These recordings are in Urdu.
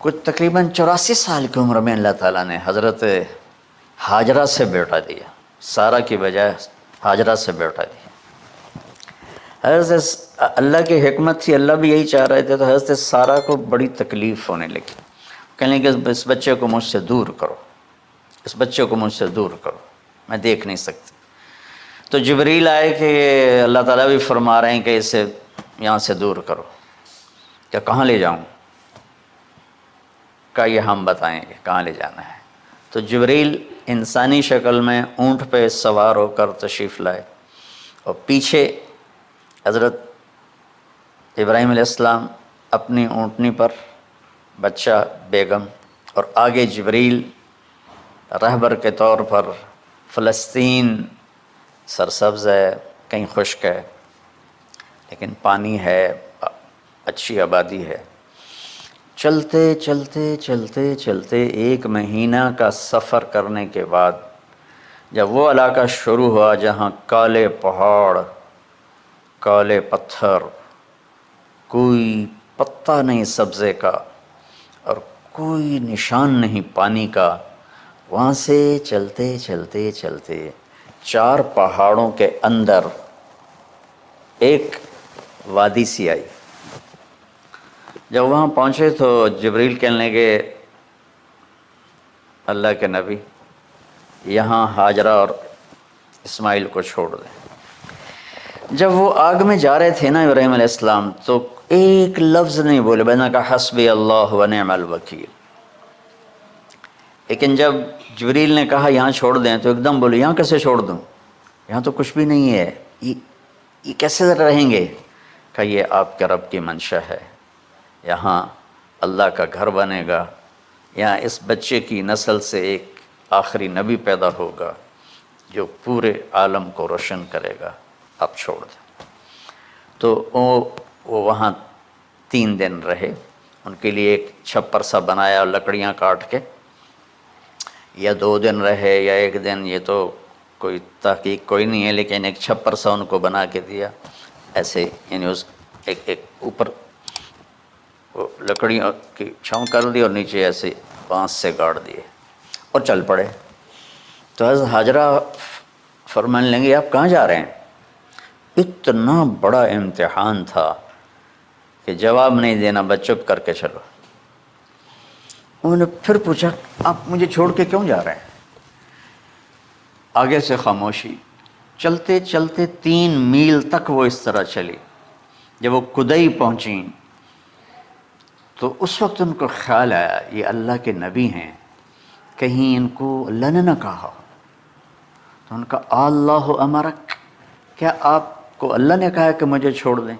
کچھ تقریباً 84 سال کی عمر میں اللہ تعالیٰ نے حضرت ہاجرہ سے بیٹا دیا، سارہ کی بجائے ہاجرہ سے بیٹا دیا۔ حضرت اللہ کی حکمت تھی، اللہ بھی یہی چاہ رہے تھے، تو حضرت سارہ کو بڑی تکلیف ہونے لگی، کہنے کہ اس بچے کو مجھ سے دور کرو، اس بچے کو مجھ سے دور کرو، میں دیکھ نہیں سکتی۔ تو جبریل آئے کہ اللہ تعالیٰ بھی فرما رہے ہیں کہ اسے یہاں سے دور کرو، کہ کہاں لے جاؤں؟ کہ یہ ہم بتائیں گے کہاں لے جانا ہے۔ تو جبریل انسانی شکل میں اونٹ پہ سوار ہو کر تشریف لائے، اور پیچھے حضرت ابراہیم علیہ السلام اپنی اونٹنی پر، بچہ بیگم، اور آگے جبریل رہبر کے طور پر۔ فلسطین سرسبز ہے، کہیں خشک ہے لیکن پانی ہے، اچھی آبادی ہے۔ چلتے چلتے چلتے چلتے 1 مہینہ کا سفر کرنے کے بعد جب وہ علاقہ شروع ہوا جہاں کالے پہاڑ، کالے پتھر، کوئی پتا نہیں سبزے کا اور کوئی نشان نہیں پانی کا، وہاں سے چلتے چلتے چلتے 4 پہاڑوں کے اندر ایک وادی سی آئی۔ جب وہاں پہنچے تو جبریل کہنے لگے اللہ کے نبی یہاں ہاجرہ اور اسماعیل کو چھوڑ دیں۔ جب وہ آگ میں جا رہے تھے نا ابراہیم علیہ السلام، تو ایک لفظ نہیں بولے، بنا کہا حسبی اللہ و نعم الوکیل۔ لیکن جب جبریل نے کہا یہاں چھوڑ دیں تو ایک دم بولے یہاں کیسے چھوڑ دوں، یہاں تو کچھ بھی نہیں ہے، یہ کیسے رہیں گے؟ کہ یہ آپ کے رب کی منشا ہے، یہاں اللہ کا گھر بنے گا، یہاں اس بچے کی نسل سے ایک آخری نبی پیدا ہوگا جو پورے عالم کو روشن کرے گا، آپ چھوڑ دیں۔ تو وہ وہاں 3 دن رہے، ان کے لیے ایک چھپر سا بنایا لکڑیاں کاٹ کے، یا 2 دن رہے یا 1 دن، یہ تو کوئی تحقیق کوئی نہیں ہے، لیکن ایک چھپر سا ان کو بنا کے دیا ایسے، یعنی اس ایک اوپر وہ لکڑیوں کی چھاؤں کر دی اور نیچے ایسے بانس سے گاڑ دیے اور چل پڑے۔ تو حضرت ہاجرہ فرمانے لگے آپ کہاں جا رہے ہیں؟ اتنا بڑا امتحان تھا کہ جواب نہیں دینا، بس چپ کر کے چلو۔ انہوں نے پھر پوچھا آپ مجھے چھوڑ کے کیوں جا رہے ہیں؟ آگے سے خاموشی، چلتے چلتے 3 میل تک وہ اس طرح چلی۔ جب وہ کدئی پہنچیں تو اس وقت ان کو خیال آیا یہ اللہ کے نبی ہیں، کہیں ان کو اللہ نے نہ کہا۔ تو ان کا اللہ امرک، کیا آپ کو اللہ نے کہا کہ مجھے چھوڑ دیں؟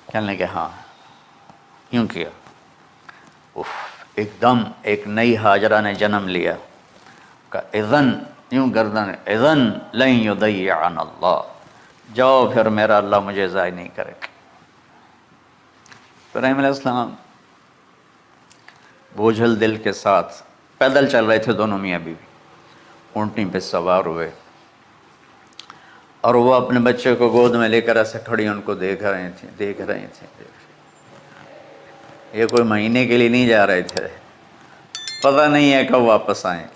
کہنے لگے ہاں، یوں کیا۔ ایک دم ایک نئی ہاجرہ نے جنم لیا کہ اذن، یوں گردن، اذن لن یضیعنا اللہ، جاؤ پھر میرا اللہ مجھے ضائع نہیں کرے گا۔ ابراہیم علیہ السلام بوجھل دل کے ساتھ پیدل چل رہے تھے، دونوں میاں بیوی اونٹنی پہ سوار ہوئے، اور وہ اپنے بچے کو گود میں لے کر ایسے کھڑی ان کو دیکھ رہے تھے۔ یہ کوئی مہینے کے لیے نہیں جا رہے تھے، پتہ نہیں ہے کب واپس آئیں۔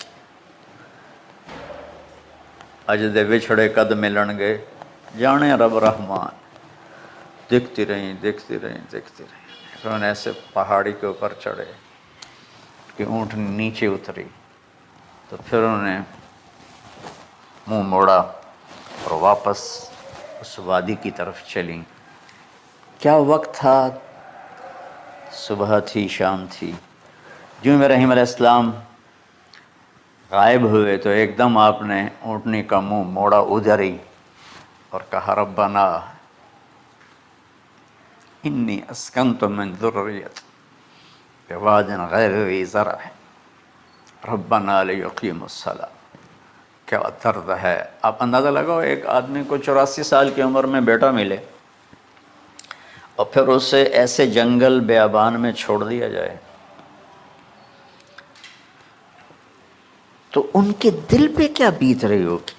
اج دے بچھڑے قد ملن گے، جانے رب رحمان۔ دیکھتی رہیں۔ پھر انہیں ایسے پہاڑی کے اوپر چڑھے کہ اونٹ نیچے اتری، تو پھر انہوں نے منہ موڑا اور واپس اس وادی کی طرف چلیں۔ کیا وقت تھا، صبح تھی، شام تھی۔ جو ابراہیم علیہ السلام غائب ہوئے تو ایک دم آپ نے اونٹنی کا منہ موڑا ادھر ہی اور کہا ربنا انی اسکنت من ذریتی بواد غیر ذی زرع ربنا لیقیموا الصلاۃ۔ کیا درد ہے! آپ اندازہ لگاؤ، ایک آدمی کو 84 سال کی عمر میں بیٹا ملے اور پھر اسے ایسے جنگل بیابان میں چھوڑ دیا جائے، تو ان کے دل پہ کیا بیت رہی ہوگی۔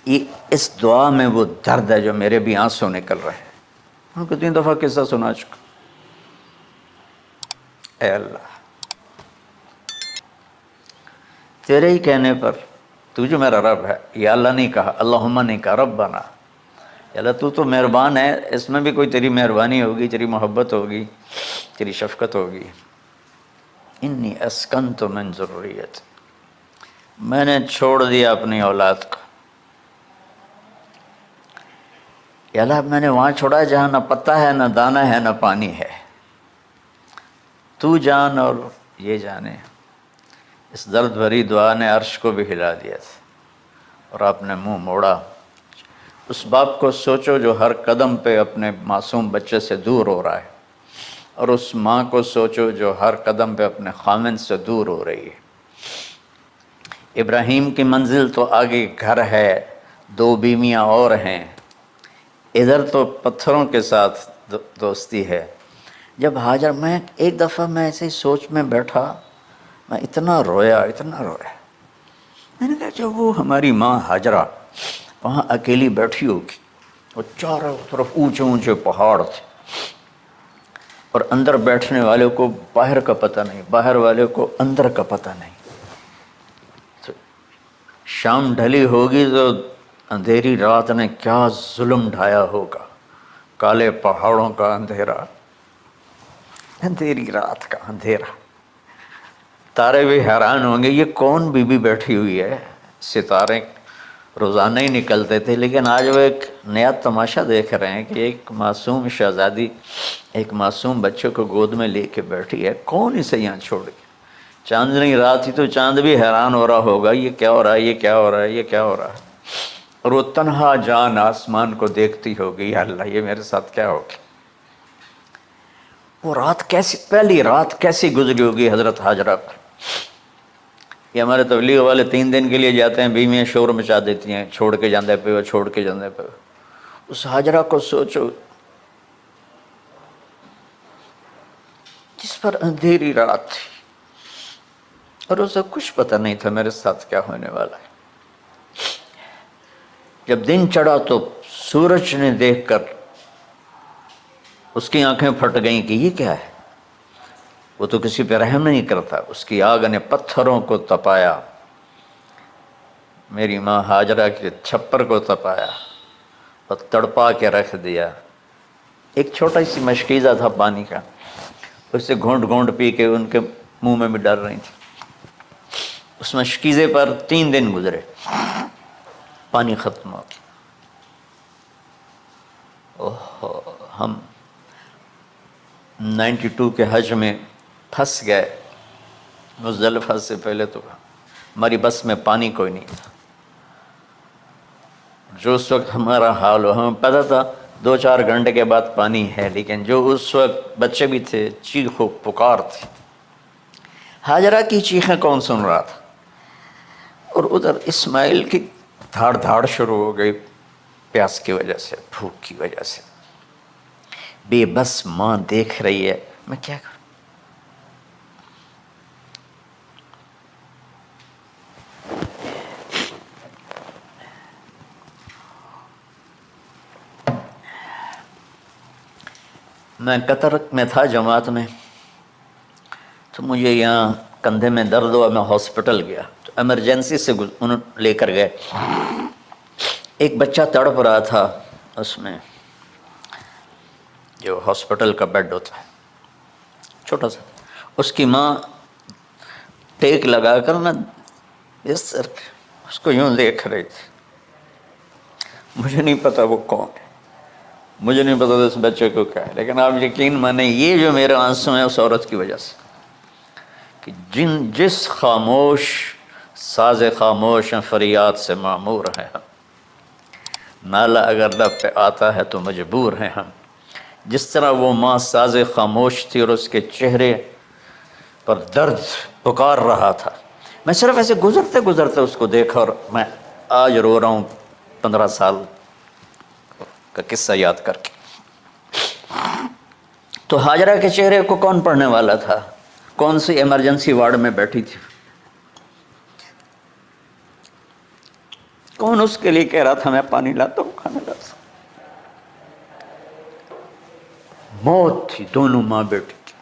یہ اس دعا میں وہ درد ہے جو میرے بھی آنسو نکل رہے ہیں۔ ان کو 3 دفعہ قصہ سنا چکا۔ اے اللہ تیرے ہی کہنے پر تو جو میرا رب ہے، یا اللہ نہیں کہا، اللہم نہیں کہا، ربنا، یا اللہ تو مہربان ہے، اس میں بھی کوئی تیری مہربانی ہوگی، تیری محبت ہوگی، تیری شفقت ہوگی. انی اسکنت من ذریت، میں نے چھوڑ دیا اپنی اولاد کو. یا اللہ میں نے وہاں چھوڑا جہاں نہ پتا ہے، نہ دانا ہے، نہ پانی ہے. تو جان اور یہ جانے. اس درد بھری دعا نے عرش کو بھی ہلا دیا تھا. اور آپ نے منہ موڑا. اس باپ کو سوچو جو ہر قدم پہ اپنے معصوم بچے سے دور ہو رہا ہے، اور اس ماں کو سوچو جو ہر قدم پہ اپنے خامند سے دور ہو رہی ہے. ابراہیم کی منزل تو آگے گھر ہے، 2 بیویاں اور ہیں، ادھر تو پتھروں کے ساتھ دوستی ہے. جب ہاجر، میں ایک دفعہ میں ایسے ہی سوچ میں بیٹھا، میں اتنا رویا. میں نے کہا جب وہ ہماری ماں ہاجرہ وہاں اکیلی بیٹھی ہوگی، اور چاروں طرف اونچے اونچے پہاڑ تھے، اور اندر بیٹھنے والے کو باہر کا پتہ نہیں، باہر والے کو اندر کا پتہ نہیں. شام ڈھلی ہوگی تو اندھیری رات نے کیا ظلم ڈھایا ہوگا. کالے پہاڑوں کا اندھیرا، اندھیری رات کا اندھیرا. تارے بھی حیران ہوں گے یہ کون بی بی بیٹھی ہوئی ہے. ستارے روزانہ ہی نکلتے تھے، لیکن آج وہ ایک نیا تماشا دیکھ رہے ہیں کہ ایک معصوم شہزادی ایک معصوم بچے کو گود میں لے کے بیٹھی ہے. کون اسے یہاں چھوڑ گیا؟ چاندنی رات تھی تو چاند بھی حیران ہو رہا ہوگا، یہ کیا ہو رہا ہے، یہ کیا ہو رہا ہے، یہ کیا ہو رہا ہے. اور وہ تنہا جان آسمان کو دیکھتی ہوگی، یا اللہ یہ میرے ساتھ کیا ہوگی. وہ رات کیسی، پہلی رات کیسی گزری ہوگی حضرت ہاجرہ پر. یہ ہمارے تبلیغ والے 3 دن کے لیے جاتے ہیں، بیویاں شور مچا دیتی ہیں، چھوڑ کے جاندے پہ ہو، چھوڑ کے جاندے پہ ہو. اس ہاجرہ کو سوچو جس پر اندھیری رات تھی، اور اسے کچھ پتہ نہیں تھا میرے ساتھ کیا ہونے والا ہے. جب دن چڑھا تو سورج نے دیکھ کر اس کی آنکھیں پھٹ گئیں کہ یہ کیا ہے. وہ تو کسی پہ رحم نہیں کرتا. اس کی آگ نے پتھروں کو تپایا، میری ماں ہاجرہ کے چھپر کو تپایا اور تڑپا کے رکھ دیا. ایک چھوٹا سی مشکیزہ تھا پانی کا، اسے گھونٹ گھونٹ پی کے ان کے منہ میں بھی ڈال رہی تھی. اس مشکیزے پر 3 دن گزرے، پانی ختم ہو گیا. ہم 92 کے حج میں پھنس گئے. مزدلفہ سے پہلے تو ہماری بس میں پانی کوئی نہیں تھا. جو اس وقت ہمارا حال ہو، ہمیں پتہ تھا 2-4 گھنٹے کے بعد پانی ہے، لیکن جو اس وقت بچے بھی تھے، چیخ و پکار تھی. ہاجرہ کی چیخیں کون سن رہا تھا؟ اور ادھر اسماعیل کی دھاڑ دھاڑ شروع ہو گئی، پیاس کی وجہ سے، بھوک کی وجہ سے. بے بس ماں دیکھ رہی ہے، میں کیا کروں. میں قطر میں تھا جماعت میں، تو مجھے یہاں کندھے میں درد ہوا. میں ہاسپٹل گیا تو ایمرجنسی سے انہوں لے کر گئے. ایک بچہ تڑپ رہا تھا اس میں، جو ہاسپٹل کا بیڈ ہوتا ہے چھوٹا سا. اس کی ماں ٹیک لگا کر نا اس کو یوں دیکھ رہی تھی. مجھے نہیں پتا وہ کون ہے، مجھے نہیں پتا اس بچے کو کیا ہے، لیکن آپ یقین مانیں یہ جو میرے آنسو ہیں اس عورت کی وجہ سے، کہ جس خاموش ساز خاموش فریاد سے معمور ہیں ہم. نالہ اگر لب پہ آتا ہے تو مجبور ہیں ہم. جس طرح وہ ماں ساز خاموش تھی اور اس کے چہرے پر درد پکار رہا تھا. میں صرف ایسے گزرتے گزرتے اس کو دیکھا، اور میں آج رو رہا ہوں 15 سال کا قصہ یاد کر کے. تو ہاجرہ کے چہرے کو کون پڑھنے والا تھا؟ کون سی ایمرجنسی وارڈ میں بیٹھی تھی؟ کون اس کے لیے کہہ رہا تھا میں پانی لاتا ہوں، کھانا لاتا ہوں؟ موت تھی دونوں ماں بیٹی کی.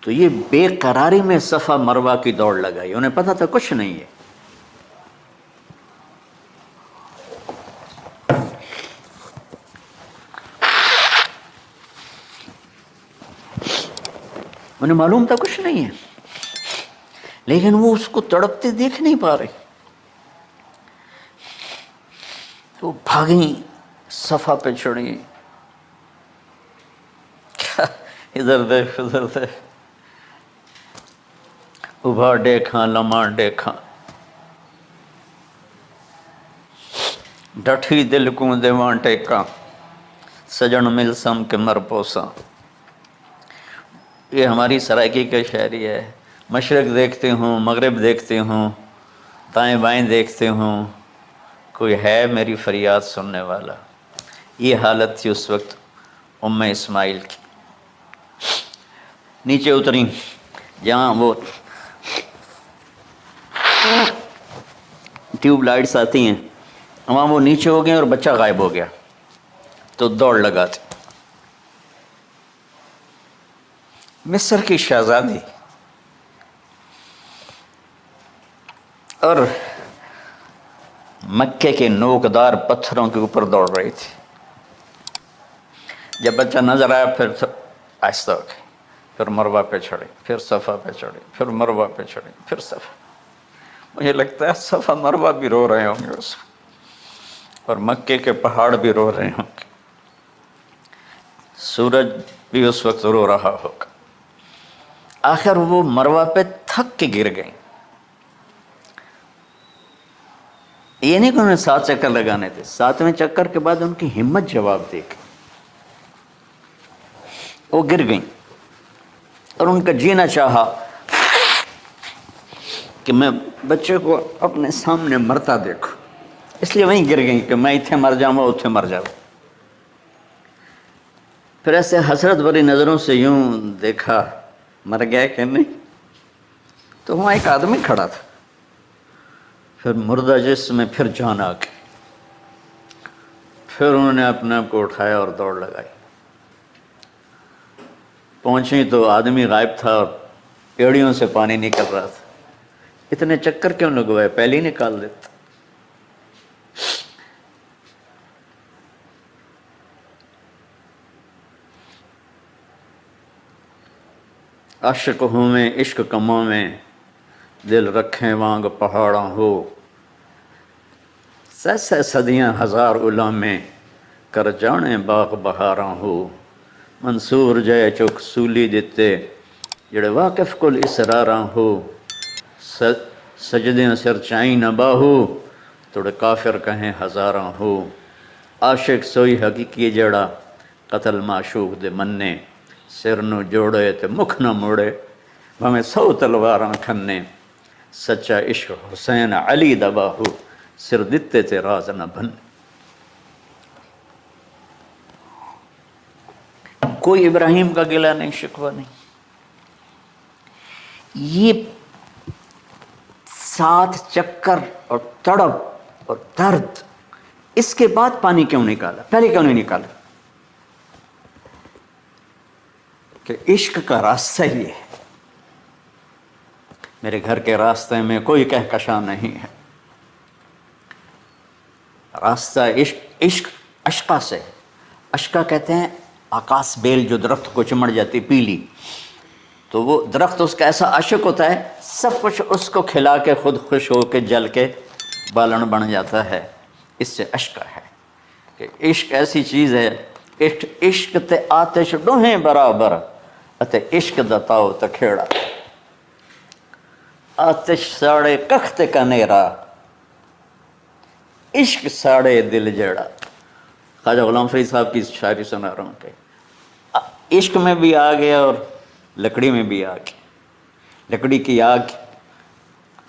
تو یہ بے قراری میں صفا مروہ کی دوڑ لگائی، انہیں پتہ تھا کچھ نہیں ہے. انہیں معلوم تھا کچھ نہیں ہے، لیکن وہ اس کو تڑپتے دیکھ نہیں پا رہے. تو بھاگیں، صفا پہ چڑھی، ادھر دیکھ ادھر دیکھ، ابھا دیکھا لمحہ دیکھا، ڈٹھی دل کو دیواں ٹیکا، سجن مل سم کے مر پوسا. یہ ہماری سرائکی کا شاعری ہے. مشرق دیکھتے ہوں، مغرب دیکھتے ہوں، دائیں بائیں دیکھتے ہوں، کوئی ہے میری فریاد سننے والا. یہ حالت تھی اس وقت ام اسماعیل کی. نیچے اتریں جہاں وہ ٹیوب لائٹس آتی ہیں، وہاں وہ نیچے ہو گئے اور بچہ غائب ہو گیا. تو دوڑ لگاتے. مصر کی شہزادی اور مکے کے نوکدار پتھروں کے اوپر دوڑ رہی تھی. جب بچہ نظر آیا پھر آہستہ ہو گئی، پھر مروہ پہ چڑھی، پھر صفا پہ چڑھی، پھر مروہ پہ چڑھی، پھر صفا. مجھے لگتا ہے صفا مروہ بھی رو رہے ہوں گے اس وقت، اور مکے کے پہاڑ بھی رو رہے ہوں گے، سورج بھی اس وقت رو رہا ہوگا. آخر وہ مروہ پہ تھک کے گر گئیں. یہ نہیں کہ انہیں 7 چکر لگانے تھے، 7ویں چکر کے بعد ان کی ہمت جواب دے گئی، وہ گر گئیں. اور ان کا جینا چاہا کہ میں بچے کو اپنے سامنے مرتا دیکھوں، اس لیے وہیں گر گئیں کہ میں اتنے مر جاؤں اتنے مر جاؤں. پھر ایسے حسرت بھری نظروں سے یوں دیکھا مر گیا کہ نہیں. تو وہاں ایک آدمی کھڑا تھا. پھر مردہ جسم میں پھر جان آ گئی. پھر انہوں نے اپنے آپ کو اٹھایا اور دوڑ لگائی. پہنچی تو آدمی غائب تھا اور ایڑیوں سے پانی نکل رہا تھا. اتنے چکر کیوں لگوائے، پہلے ہی نکال دیتا. عاشق ہوں میں عشق کماں میں، دل رکھیں وانگ پہاڑاں ہو. سہ صدیاں ہزار غلامیں، کر جانے باغ بہاراں ہو. منصور جے چک سولی دتے، جڑے واقف کل اسراراں ہو. سجدیں سر چائیں نہ باہو، توڑے کافر کہیں ہزاراں ہو. عاشق سوئی حقیقی جڑا، قتل معشوق دے مننے. سر نو جوڑے تے مکھ نہ موڑے، بھویں 100 تلواراں کھنے. سچا عشق حسین علی دا باہو، سر دتے تے راز نہ بن. کوئی ابراہیم کا گلہ نہیں، شکوہ نہیں. یہ 7 چکر اور تڑپ اور درد، اس کے بعد پانی کیوں نکالا، پہلے کیوں نہیں نکالا؟ کہ عشق کا راستہ ہی ہے. میرے گھر کے راستے میں کوئی کہکشاں نہیں ہے. راستہ عشق، عشق اشقا سے. اشقا کہتے ہیں آکاس بیل جو درخت کو چمڑ جاتی پیلی، تو وہ درخت اس کا ایسا عاشق ہوتا ہے، سب کچھ اس کو کھلا کے خود خوش ہو کے جل کے بالن بن جاتا ہے. اس سے اشقا ہے کہ عشق ایسی چیز ہے. عشق تے آتش ڈوہیں برابر، اتے عشق دا تاؤ تکھیڑا. آتش ساڑے کخت کا نیرا، عشق ساڑے دل جیڑا. خواجہ غلام فرید صاحب کی شاعری سنا رہا ہوں کہ عشق میں بھی آگ ہے اور لکڑی میں بھی آگ. لکڑی کی آگ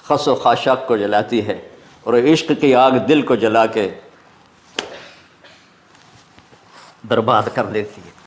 خس و خاشاک کو جلاتی ہے، اور عشق کی آگ دل کو جلا کے برباد کر دیتی ہے.